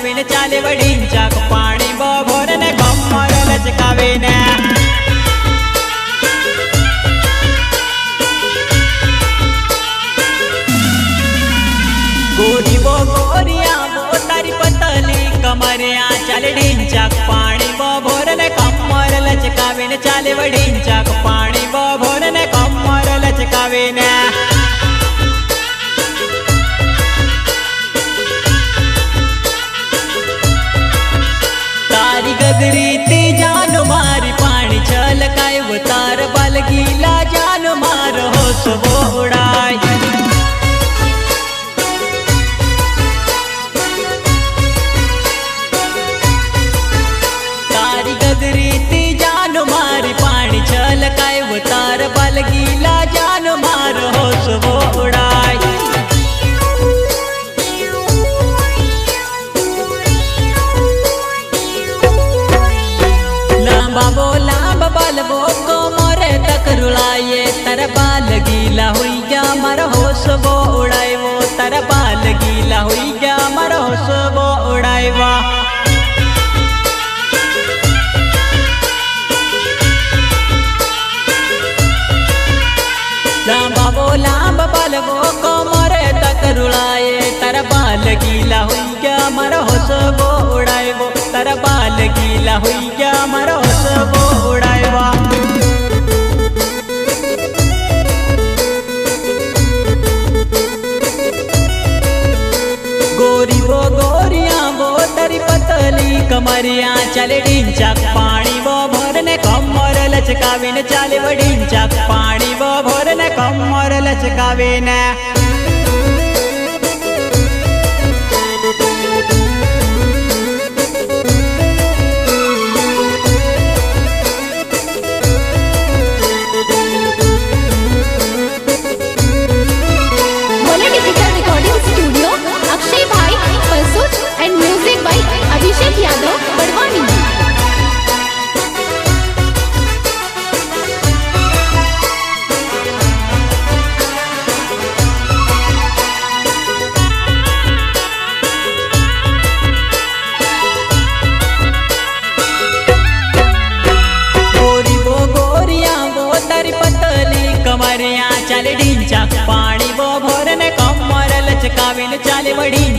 लचकावीन चाले वडींचा पाणी बभोर ने कमर लचकावीन गोरी वो गोरिया वो तारी पतली कमरिया चाले ढींचा पाणी बभोर ने कमर लचकावीन चाले वडींचा पाणी बभोर ने कमर लचकावीन गगरीती जान मारी पानी छलकाय वो तार बाल गीला जान मार होश वो उड़ाय तारी गगरीती जान मारी पानी छलकाय वो तार बाल गीला जान मार होश वो उड़ाय लांब बाल वो कोमरे तक रुलाए तर बाल गीला हुई गया मर होश वो उड़ाए वो तर बाल गीला हुई गया मर होश वो उड़ाए वा लांब बाल वो कोमरे तक रुलाए तर बाल गीला हुई गया मर होश वो उड़ाए वो तर बाल गीला हुई गया मर होश वो उड़ाए वा गोरी वो गोरिया वो तारी पतली कमरिया चले ढींचा पानी वो भरने कमर लचकावीन चाले वडींचा पानी वो भरने कमर लचकावीन अभिषेक यादव बड़वानी गोरी वो गोरिया वो तारी पतली कमरिया चाले ढींचा पानी वो भोर ने कमर लचकावीन चाले वडींचा